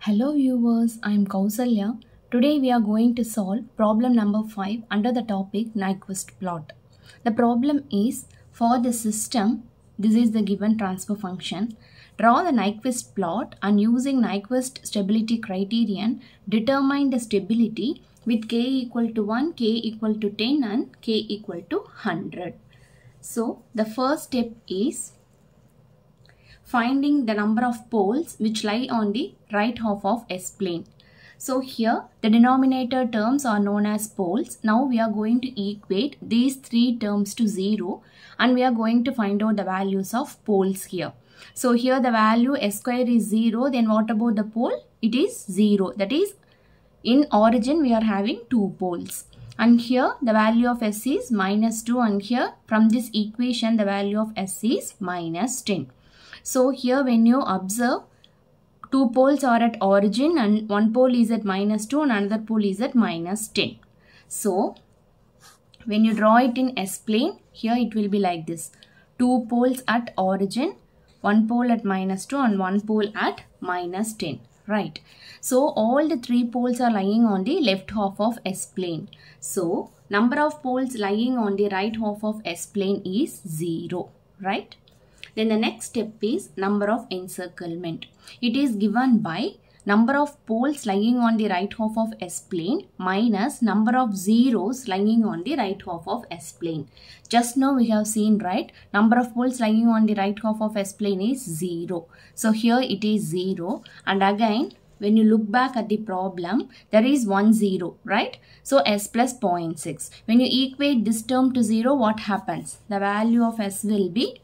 Hello viewers, I am Kausalya. Today we are going to solve problem number 5 under the topic Nyquist plot. The problem is for the system, this is the given transfer function. Draw the Nyquist plot and using Nyquist Stability Criterion, determine the stability with k equal to 1, k equal to 10 and k equal to 100. So the first step is finding the number of poles which lie on the right half of S-plane. So here the denominator terms are known as poles. Now we are going to equate these three terms to 0 and we are going to find out the values of poles here. So here the value S square is 0, then what about the pole? It is 0. That is, in origin we are having 2 poles. And here the value of S is minus 2 and here from this equation the value of S is minus 10. So here when you observe, 2 poles are at origin and one pole is at minus 2 and another pole is at minus 10. So when you draw it in S-plane, here it will be like this. 2 poles at origin, one pole at minus 2 and one pole at minus 10. Right. So all the 3 poles are lying on the left half of S-plane. So number of poles lying on the right half of S-plane is 0. Right. Then the next step is number of encirclement. It is given by number of poles lying on the right half of S-plane minus number of zeros lying on the right half of S-plane. Just now we have seen, right, number of poles lying on the right half of S-plane is 0. So here it is 0, and again when you look back at the problem, there is 1 0, right? So S plus 0.6. When you equate this term to 0, what happens? The value of S will be,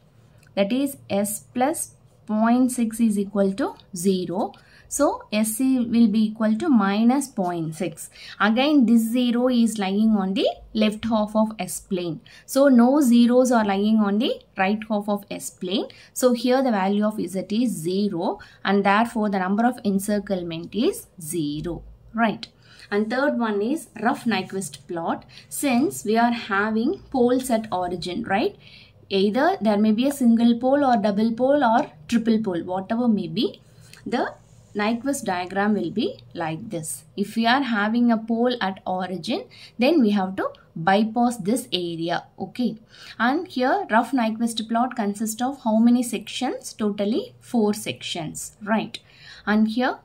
that is S plus 0.6 is equal to 0. So S will be equal to minus 0.6. Again this 0 is lying on the left half of S-plane. So no zeros are lying on the right half of S-plane. So here the value of Z is 0 and therefore the number of encirclement is 0. Right. And third one is rough Nyquist plot. Since we are having poles at origin, right? Either there may be a single pole or double pole or triple pole, whatever may be, the Nyquist diagram will be like this. If we are having a pole at origin, then we have to bypass this area, okay? And here rough Nyquist plot consists of how many sections? Totally 4 sections, right? And here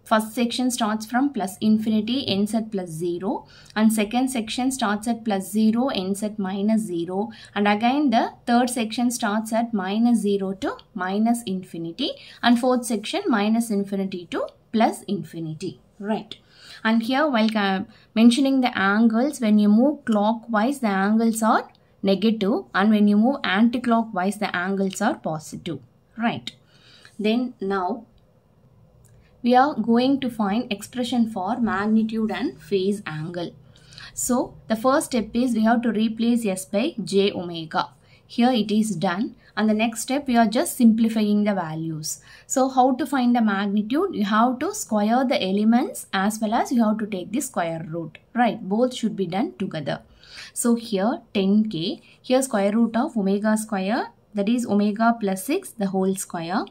first section starts from plus infinity, ends at plus 0, and second section starts at plus 0, ends at minus 0, and again the third section starts at minus 0 to minus infinity, and fourth section minus infinity to plus infinity, right? And here while mentioning the angles, when you move clockwise the angles are negative and when you move anti-clockwise the angles are positive, right? Then now we are going to find expression for magnitude and phase angle. So the first step is we have to replace S by j omega. Here it is done, and the next step we are just simplifying the values. So how to find the magnitude? You have to square the elements as well as you have to take the square root, right? Both should be done together. So here 10k, here square root of omega square, that is omega plus 6 the whole square,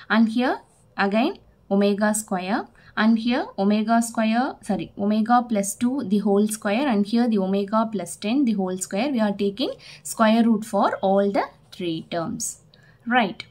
and here again omega square, and here omega plus 2 the whole square, and here the omega plus 10 the whole square. We are taking square root for all the 3 terms, right?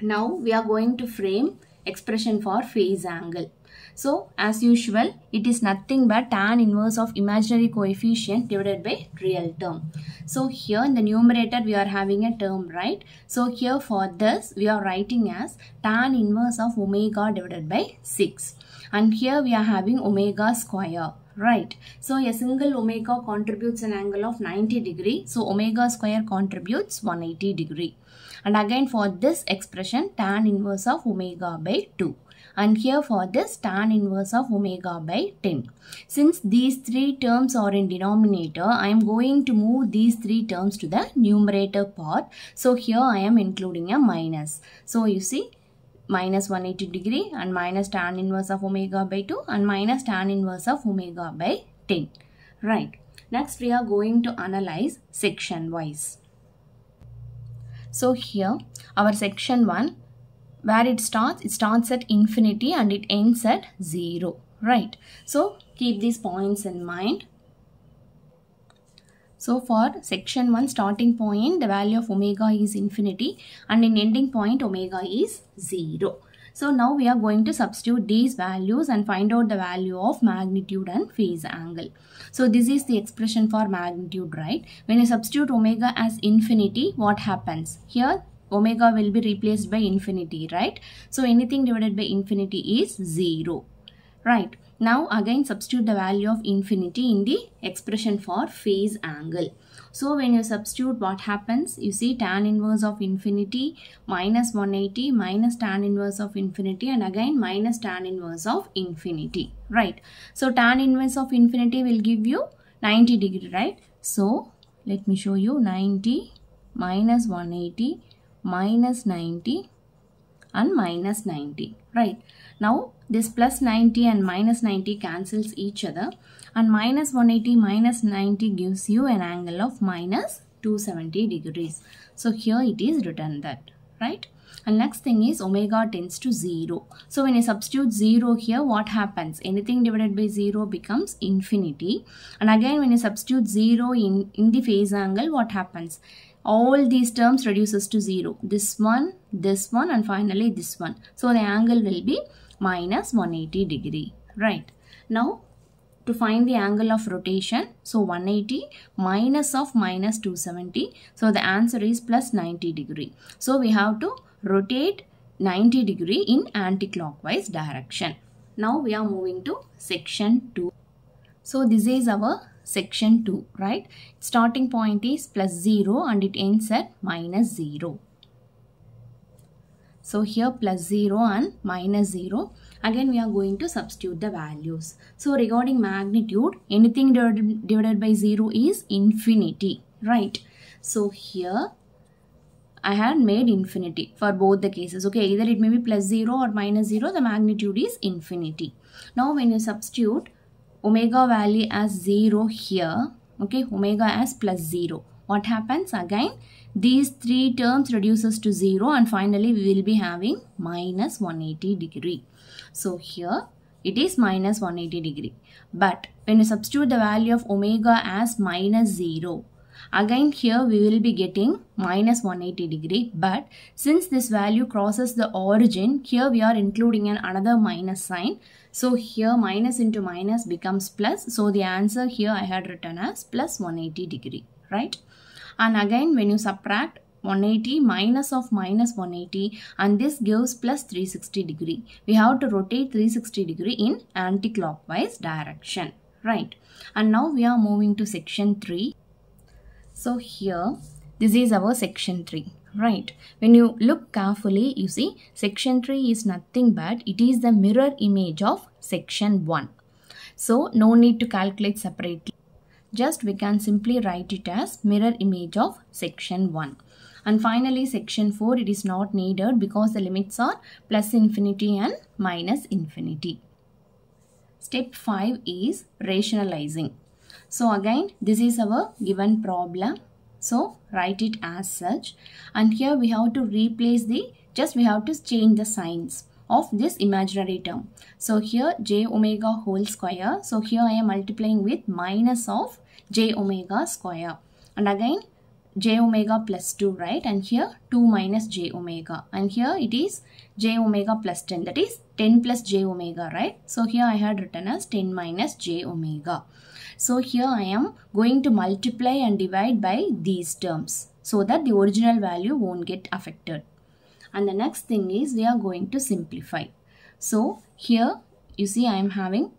Now we are going to frame expression for phase angle. So as usual, it is nothing but tan inverse of imaginary coefficient divided by real term. So here in the numerator we are having a term, right? So here for this we are writing as tan inverse of omega divided by 6. And here we are having omega square, right? So a single omega contributes an angle of 90 degree. So omega square contributes 180 degree. And again for this expression tan inverse of omega by 2. And here for this tan inverse of omega by 10. Since these 3 terms are in denominator, I am going to move these 3 terms to the numerator part. So here I am including a minus. So you see minus 180 degree and minus tan inverse of omega by 2 and minus tan inverse of omega by 10. Right. Next we are going to analyze section wise. So here our section 1, where it starts at infinity and it ends at 0, right? So keep these points in mind. So for section 1 starting point, the value of omega is infinity and in ending point omega is 0. So now we are going to substitute these values and find out the value of magnitude and phase angle. So this is the expression for magnitude, right? When you substitute omega as infinity, what happens? Here omega will be replaced by infinity, right? So anything divided by infinity is 0, right? Now again substitute the value of infinity in the expression for phase angle. So when you substitute, what happens? You see tan inverse of infinity minus 180 minus tan inverse of infinity and again minus tan inverse of infinity, right? So tan inverse of infinity will give you 90 degree, right? So let me show you 90 minus 180 minus 90 and minus 90, right? Now this plus 90 and minus 90 cancels each other and minus 180 minus 90 gives you an angle of minus 270 degrees. So here it is written that, right? And next thing is omega tends to 0. So when you substitute 0 here, what happens? Anything divided by 0 becomes infinity. And again when you substitute 0 in the phase angle, what happens? All these terms reduces to 0. This one and finally this one. So the angle will be minus 180 degree, right? Now to find the angle of rotation, so 180 minus of minus 270. So the answer is plus 90 degree. So we have to rotate 90 degree in anti-clockwise direction. Now we are moving to section 2. So this is our section 2, right? Starting point is plus 0 and it ends at minus 0. So here plus 0 and minus 0. Again we are going to substitute the values. So regarding magnitude, anything divided by 0 is infinity, right? So here I had made infinity for both the cases. Okay, either it may be plus 0 or minus 0, the magnitude is infinity. Now when you substitute omega value as 0 here, okay, omega as plus 0, what happens? Again these three terms reduces to 0 and finally we will be having minus 180 degree. So here it is minus 180 degree. But when you substitute the value of omega as minus 0, again here we will be getting minus 180 degree. But since this value crosses the origin, here we are including another minus sign. So here minus into minus becomes plus. So the answer here I had written as plus 180 degree, right? And again when you subtract 180 minus of minus 180 and this gives plus 360 degree. We have to rotate 360 degree in anti-clockwise direction, right? And now we are moving to section 3. So here this is our section 3, right? When you look carefully, you see section 3 is nothing but it is the mirror image of section 1. So no need to calculate separately. Just we can simply write it as mirror image of section 1. And finally section 4, it is not needed because the limits are plus infinity and minus infinity. Step 5 is rationalizing. So again this is our given problem. So write it as such. And here we have to replace we have to change the signs of this imaginary term. So here j omega whole square. So here I am multiplying with minus of j omega square. And again j omega plus 2, right? And here 2 minus j omega. And here it is j omega plus 10. That is 10 plus j omega, right? So here I had written as 10 minus j omega. So here I am going to multiply and divide by these terms so that the original value won't get affected. And the next thing is we are going to simplify. So here you see I am having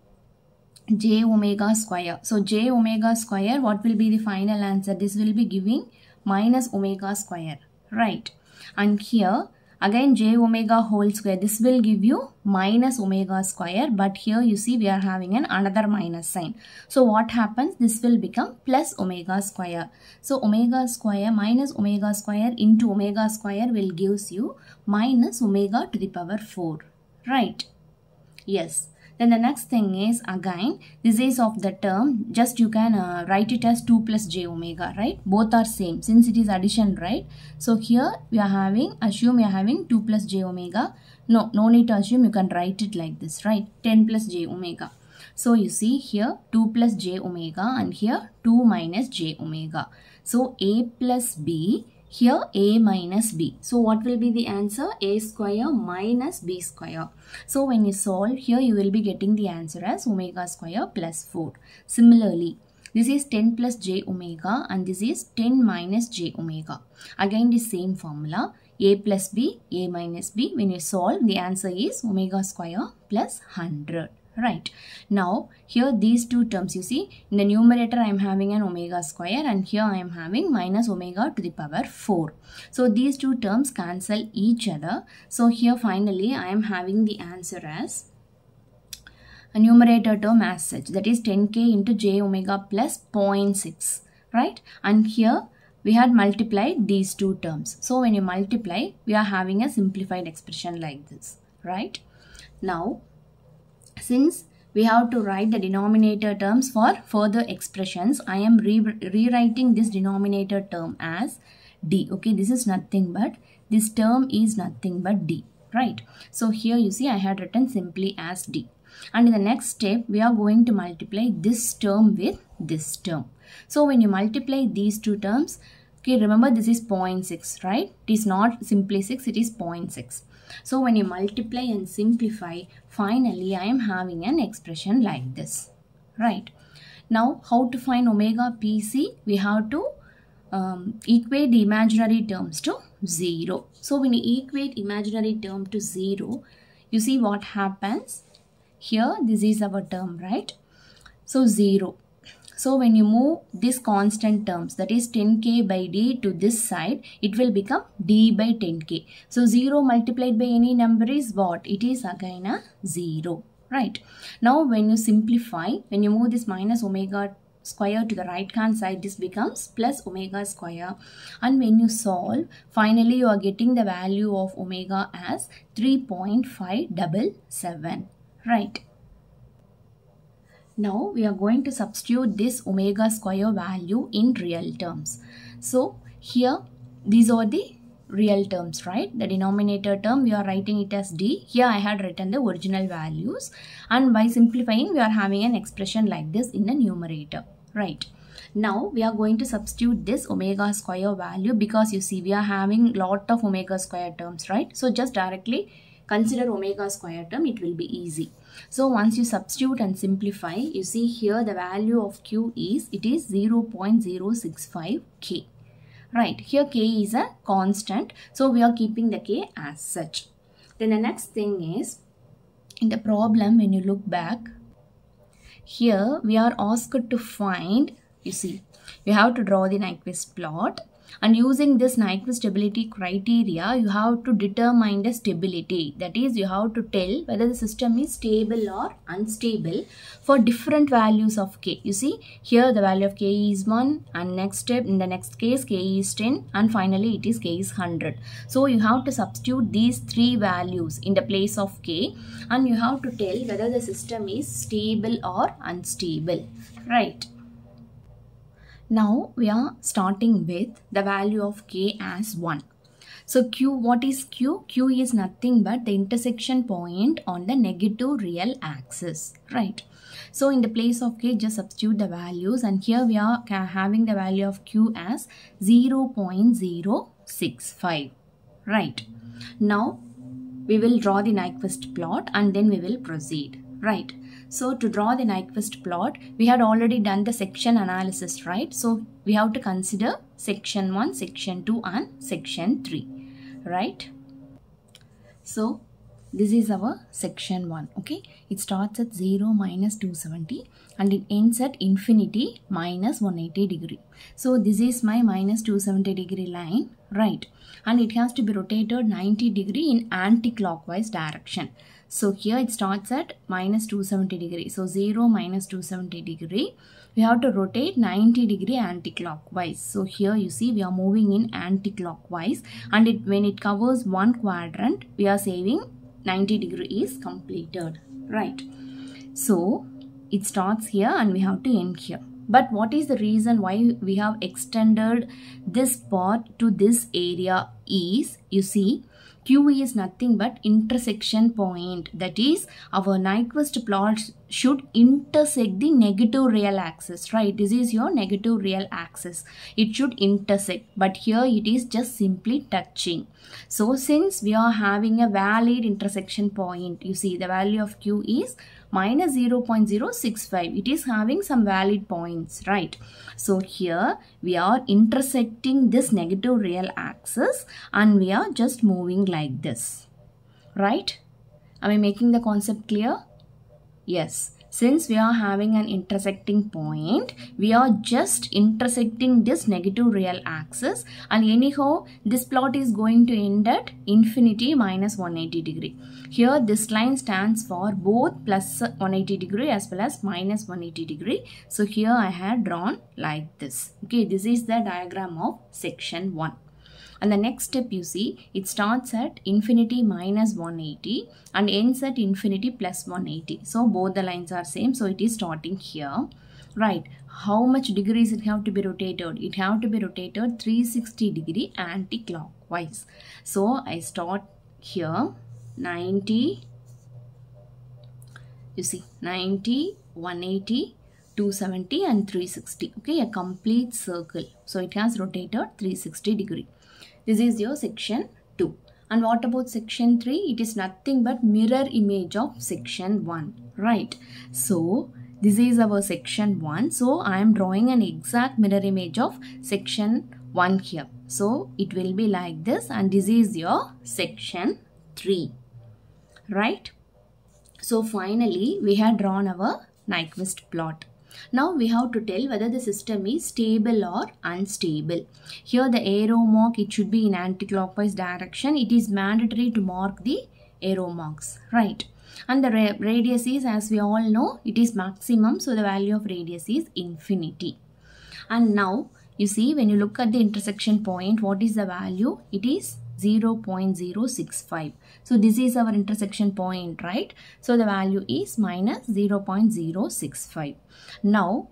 j omega square. So j omega square, what will be the final answer? This will be giving minus omega square, right? And here again j omega whole square, this will give you minus omega square, but here you see we are having another minus sign. So what happens? This will become plus omega square. So omega square minus omega square into omega square will gives you minus omega to the power 4, right? Yes. Then the next thing is, again, this is of the term, just you can write it as 2 plus j omega, right? Both are same since it is addition, right? So here we are having, assume we are having 2 plus j omega. No need to assume, you can write it like this, right? 10 plus j omega. So you see here 2 plus j omega and here 2 minus j omega. So a plus b, here a minus b. So what will be the answer? A square minus b square. So when you solve here, you will be getting the answer as omega square plus 4. Similarly, this is 10 plus j omega and this is 10 minus j omega. Again the same formula, a plus b, a minus b. When you solve, the answer is omega square plus 100. Right. Now, here these two terms, you see, in the numerator I am having an omega square and here I am having minus omega to the power 4. So, these two terms cancel each other. So, here finally I am having the answer as a numerator term as such, that is 10k into j omega plus 0.6. Right. And here we had multiplied these two terms. So, when you multiply, we are having a simplified expression like this. Right. Now, since we have to write the denominator terms for further expressions, I am rewriting this denominator term as d. Okay, this is nothing but, this term is nothing but d. Right. So here you see I had written simply as d. And in the next step, we are going to multiply this term with this term. So when you multiply these two terms, okay, remember this is 0.6, right? It is not simply 6, it is 0.6. So when you multiply and simplify, finally I am having an expression like this, right? Now how to find omega PC? We have to equate the imaginary terms to 0. So when you equate imaginary term to 0, you see what happens? Here this is our term, right? So 0. So when you move this constant terms, that is 10k by d to this side, it will become d by 10k. So 0 multiplied by any number is what? It is again a 0, right? Now when you simplify, when you move this minus omega square to the right hand side, this becomes plus omega square. And when you solve, finally you are getting the value of omega as 3.577, right? Now we are going to substitute this omega square value in real terms. So here these are the real terms, right? The denominator term we are writing it as d. Here I had written the original values, and by simplifying we are having an expression like this in the numerator, right? Now we are going to substitute this omega square value because you see we are having lot of omega square terms, right? So just directly consider omega square term, it will be easy. So once you substitute and simplify, you see here the value of q is, it is 0.065 k. Right, here k is a constant, so we are keeping the k as such. Then the next thing is, in the problem when you look back, here we are asked to find, you see, you have to draw the Nyquist plot. And using this Nyquist stability criteria, you have to determine the stability. That is, you have to tell whether the system is stable or unstable for different values of k. You see, here the value of k is 1, and next step, in the next case, k is 10, and finally it is k is 100. So you have to substitute these three values in the place of k, and you have to tell whether the system is stable or unstable, right? Now we are starting with the value of k as 1. So q, what is q? Q is nothing but the intersection point on the negative real axis, right? So in the place of k, just substitute the values, and here we are having the value of q as 0.065, right? Now we will draw the Nyquist plot and then we will proceed, right? So to draw the Nyquist plot, we had already done the section analysis, right? So we have to consider section 1, section 2 and section 3, right? So this is our section 1, okay? It starts at 0 minus 270 and it ends at infinity minus 180 degree. So this is my minus 270 degree line, right? And it has to be rotated 90 degree in anti-clockwise direction. So here it starts at minus 270 degree. So 0 minus 270 degree. We have to rotate 90 degree anti-clockwise. So here you see we are moving in anti-clockwise, and when it covers one quadrant, we are saying 90 degree is completed, right? So it starts here and we have to end here. But what is the reason why we have extended this part to this area is, you see, Q is nothing but intersection point. That is, our Nyquist plot should intersect the negative real axis, right? This is your negative real axis. It should intersect, but here it is just simply touching. So since we are having a valid intersection point, you see the value of Q is minus 0.065. It is having some valid points, right? So here we are intersecting this negative real axis and we are just moving like this, right? Am I making the concept clear? Yes. Since we are having an intersecting point, we are just intersecting this negative real axis, and anyhow this plot is going to end at infinity minus 180 degree. Here this line stands for both plus 180 degree as well as minus 180 degree. So here I had drawn like this. Okay, this is the diagram of section 1. And the next step, you see, it starts at infinity minus 180 and ends at infinity plus 180. So both the lines are same. So it is starting here, right? How much degrees it have to be rotated? It have to be rotated 360 degree anti-clockwise. So I start here 90, you see, 90, 180, 270 and 360. Okay, a complete circle. So it has rotated 360 degree. This is your section 2. And what about section 3? It is nothing but mirror image of section 1, right? So this is our section 1. So I am drawing an exact mirror image of section 1 here. So it will be like this, and this is your section 3, right? So finally we have drawn our Nyquist plot. Now we have to tell whether the system is stable or unstable. Here the arrow mark, it should be in anti-clockwise direction. It is mandatory to mark the arrow marks, right? And the radius is, as we all know, it is maximum. So the value of radius is infinity. And now you see, when you look at the intersection point, what is the value? It is 0.065. So this is our intersection point, right? So the value is minus 0.065. Now,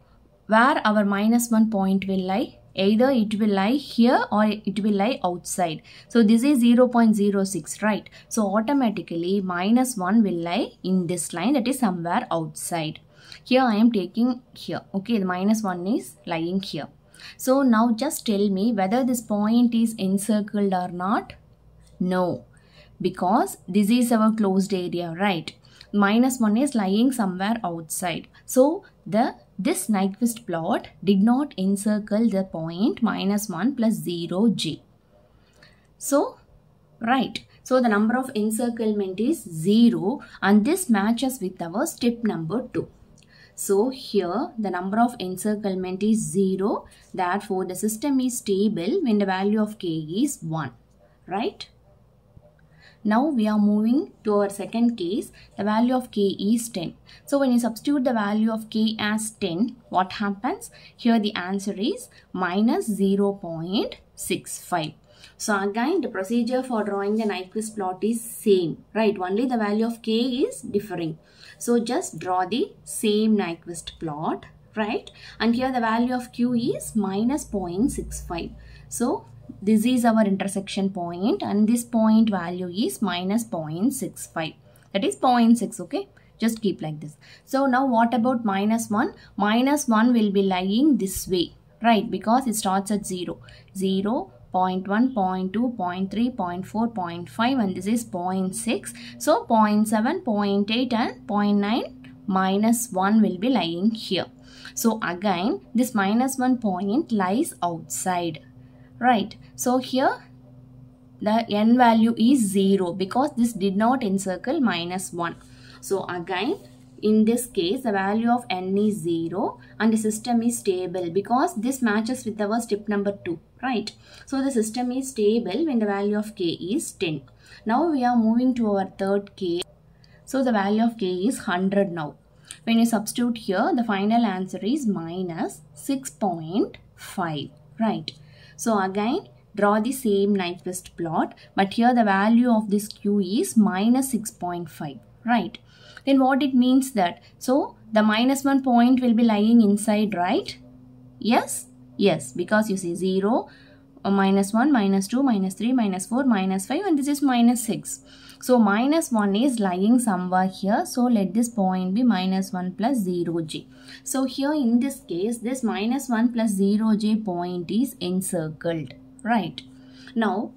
where our minus 1 point will lie? Either it will lie here or it will lie outside. So this is 0.06, right? So automatically minus 1 will lie in this line, that is somewhere outside. Here I am taking here. Okay, the minus 1 is lying here. So now just tell me whether this point is encircled or not. No, because this is our closed area, right? Minus 1 is lying somewhere outside. So this Nyquist plot did not encircle the point minus 1 plus 0j. So, right. So the number of encirclement is 0, and this matches with our step number 2. So here the number of encirclement is 0. Therefore the system is stable when the value of k is 1, right? Now we are moving to our second case. The value of k is 10. So when you substitute the value of k as 10, what happens? Here the answer is minus 0.65. So again the procedure for drawing the Nyquist plot is same, right? Only the value of k is differing. So just draw the same Nyquist plot, right? And here the value of q is minus 0.65. So this is our intersection point, and this point value is minus 0.65. That is 0.6, okay? Just keep like this. So now what about minus 1? Minus 1 will be lying this way, right? Because it starts at 0. 0, 0.1, 0.2, 0.3, 0.4, 0.5, and this is 0.6. So 0.7, 0.8 and 0.9 minus 1 will be lying here. So again this minus 1 point lies outside, right? So here the n value is 0 because this did not encircle minus 1. So again in this case the value of n is 0 and the system is stable because this matches with our step number 2, right? So the system is stable when the value of k is 10. Now we are moving to our third case. So the value of k is 100 now. When you substitute here, the final answer is minus 6.5, right? So again draw the same Nyquist plot, but here the value of this q is minus 6.5, right? Then what it means that, so the -1 point will be lying inside, right? Yes, yes, because you see 0, -1, -2, -3, -4, -5, and this is -6. So -1 is lying somewhere here. So let this point be -1 plus 0j. So here in this case, this -1 plus 0j point is encircled, right? Now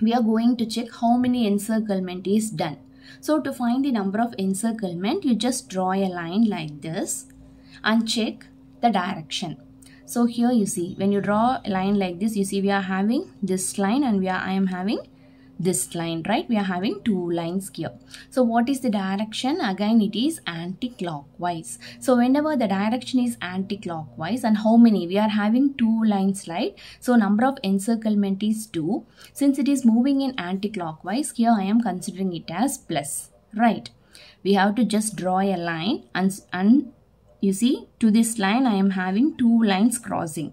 we are going to check how many encirclement is done. So to find the number of encirclement, you just draw a line like this and check the direction. So here you see, when you draw a line like this, you see we are having this line and I am having this line, right? We are having two lines here. So what is the direction? Again, it is anti-clockwise. So whenever the direction is anti-clockwise, and how many? We are having two lines, right? So number of encirclement is 2. Since it is moving in anti-clockwise, here I am considering it as plus, right? We have to just draw a line and you see, to this line I am having two lines crossing,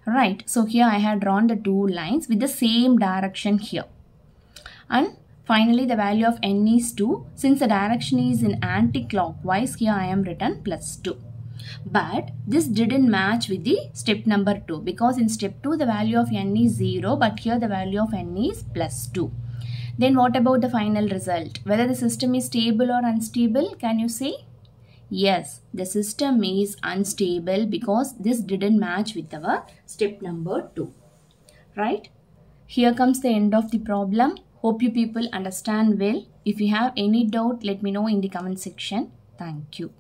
right? So here I have drawn the two lines with the same direction here. And finally the value of n is 2. Since the direction is in anti-clockwise, here I am written plus 2. But this didn't match with the step number 2, because in step 2 the value of n is 0, but here the value of n is plus 2. Then what about the final result? Whether the system is stable or unstable, can you say? Yes, the system is unstable because this didn't match with our step number 2, right? Here comes the end of the problem. Hope you people understand well. If you have any doubt, let me know in the comment section. Thank you.